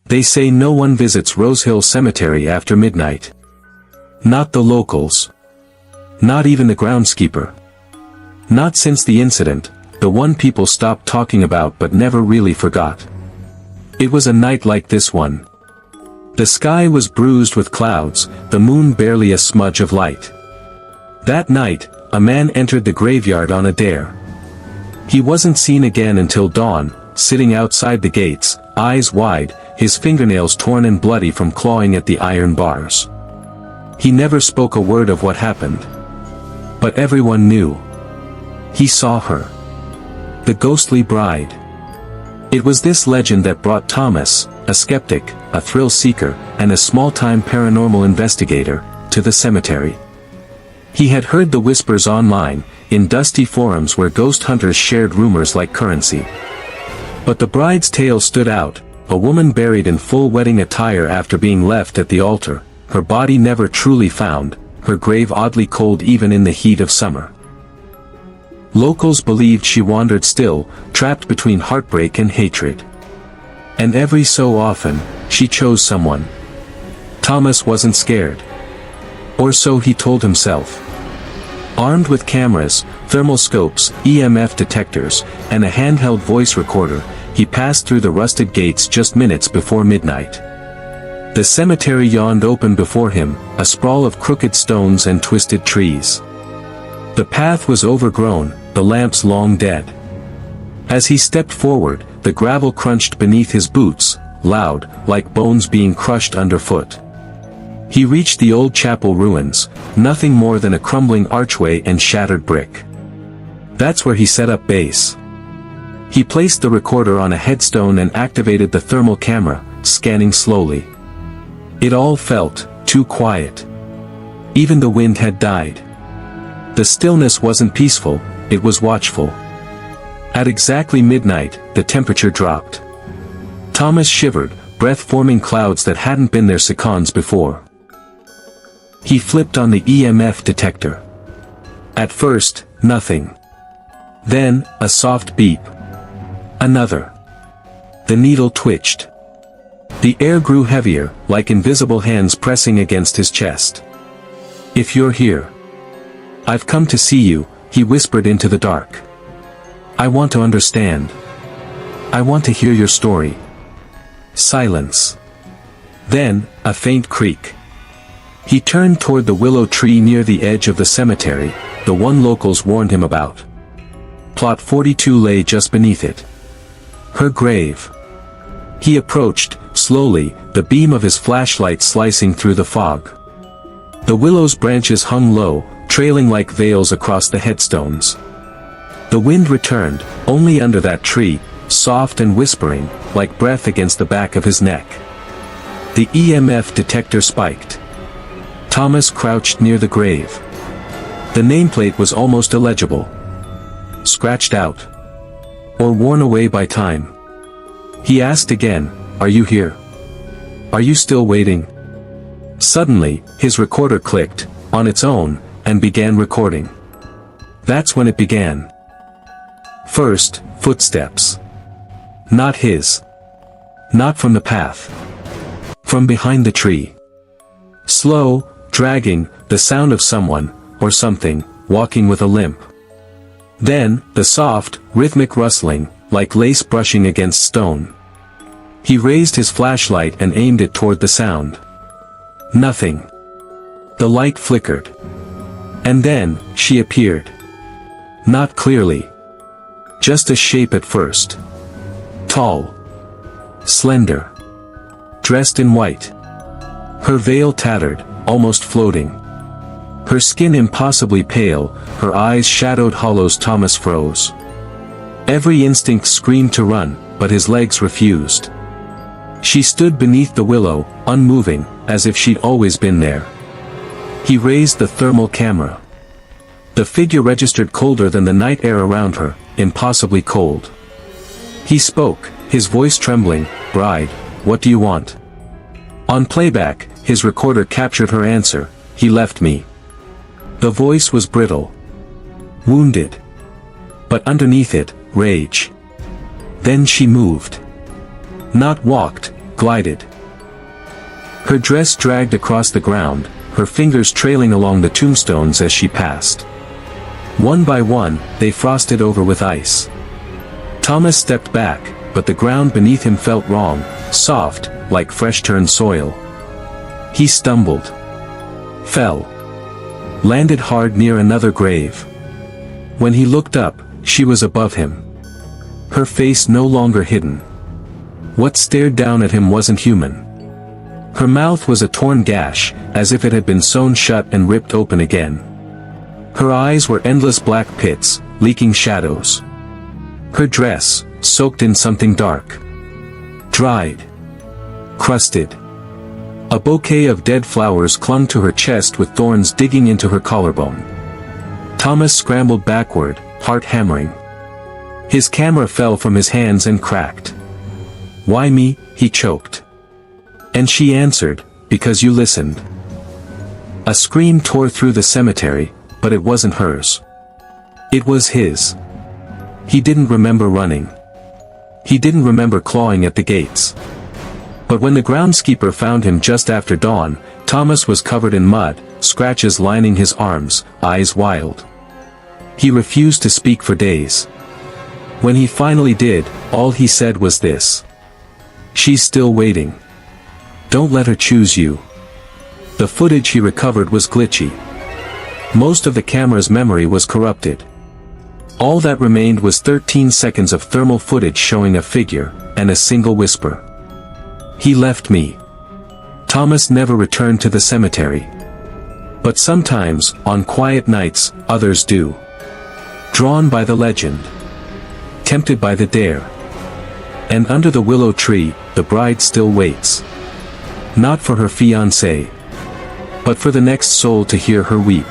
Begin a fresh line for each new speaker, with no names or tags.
They say no one visits Rose Hill Cemetery after midnight. Not the locals. Not even the groundskeeper. Not since the incident, the one people stopped talking about but never really forgot. It was a night like this one. The sky was bruised with clouds, the moon barely a smudge of light. That night, a man entered the graveyard on a dare. He wasn't seen again until dawn, sitting outside the gates, eyes wide, his fingernails torn and bloody from clawing at the iron bars. He never spoke a word of what happened. But everyone knew. He saw her. The ghostly bride. It was this legend that brought Thomas, a skeptic, a thrill seeker, and a small-time paranormal investigator, to the cemetery. He had heard the whispers online, in dusty forums where ghost hunters shared rumors like currency. But the bride's tale stood out, a woman buried in full wedding attire after being left at the altar, her body never truly found, her grave oddly cold even in the heat of summer. Locals believed she wandered still, trapped between heartbreak and hatred. And every so often, she chose someone. Thomas wasn't scared. Or so he told himself. Armed with cameras, thermal scopes, EMF detectors, and a handheld voice recorder, he passed through the rusted gates just minutes before midnight. The cemetery yawned open before him, a sprawl of crooked stones and twisted trees. The path was overgrown, the lamps long dead. As he stepped forward, the gravel crunched beneath his boots, loud, like bones being crushed underfoot. He reached the old chapel ruins, nothing more than a crumbling archway and shattered brick. That's where he set up base. He placed the recorder on a headstone and activated the thermal camera, scanning slowly. It all felt too quiet. Even the wind had died. The stillness wasn't peaceful, it was watchful. At exactly midnight, the temperature dropped. Thomas shivered, breath forming clouds that hadn't been there seconds before. He flipped on the EMF detector. At first, nothing. Then, a soft beep. Another. The needle twitched. The air grew heavier, like invisible hands pressing against his chest. "If you're here. I've come to see you," he whispered into the dark. "I want to understand. I want to hear your story." Silence. Then, a faint creak. He turned toward the willow tree near the edge of the cemetery, the one locals warned him about. Plot 42 lay just beneath it. Her grave. He approached, slowly, the beam of his flashlight slicing through the fog. The willow's branches hung low, trailing like veils across the headstones. The wind returned, only under that tree, soft and whispering, like breath against the back of his neck. The EMF detector spiked. Thomas crouched near the grave. The nameplate was almost illegible. Scratched out. Or worn away by time. He asked again, "Are you here? Are you still waiting?" Suddenly, his recorder clicked, on its own, and began recording. That's when it began. First, footsteps. Not his. Not from the path. From behind the tree. Slow, dragging, the sound of someone, or something, walking with a limp. Then, the soft, rhythmic rustling, like lace brushing against stone. He raised his flashlight and aimed it toward the sound. Nothing. The light flickered. And then, she appeared. Not clearly. Just a shape at first. Tall. Slender. Dressed in white. Her veil tattered, almost floating. Her skin impossibly pale, her eyes shadowed hollows. Thomas froze. Every instinct screamed to run, but his legs refused. She stood beneath the willow, unmoving, as if she'd always been there. He raised the thermal camera. The figure registered colder than the night air around her, impossibly cold. He spoke, his voice trembling, "Bride, what do you want?" On playback, his recorder captured her answer, "He left me." The voice was brittle. Wounded. But underneath it, rage. Then she moved. Not walked, glided. Her dress dragged across the ground, her fingers trailing along the tombstones as she passed. One by one, they frosted over with ice. Thomas stepped back, but the ground beneath him felt wrong, soft, like fresh-turned soil. He stumbled. Fell. Landed hard near another grave. When he looked up, she was above him. Her face no longer hidden. What stared down at him wasn't human. Her mouth was a torn gash, as if it had been sewn shut and ripped open again. Her eyes were endless black pits, leaking shadows. Her dress, soaked in something dark. Dried. Crusted. A bouquet of dead flowers clung to her chest with thorns digging into her collarbone. Thomas scrambled backward, heart hammering. His camera fell from his hands and cracked. "Why me?" he choked. And she answered, "Because you listened." A scream tore through the cemetery, but it wasn't hers. It was his. He didn't remember running. He didn't remember clawing at the gates. But when the groundskeeper found him just after dawn, Thomas was covered in mud, scratches lining his arms, eyes wild. He refused to speak for days. When he finally did, all he said was this: "She's still waiting. Don't let her choose you." The footage he recovered was glitchy. Most of the camera's memory was corrupted. All that remained was 13 seconds of thermal footage showing a figure, and a single whisper. "He left me." Thomas never returned to the cemetery. But sometimes, on quiet nights, others do. Drawn by the legend. Tempted by the dare. And under the willow tree, the bride still waits. Not for her fiancé, but for the next soul to hear her weep.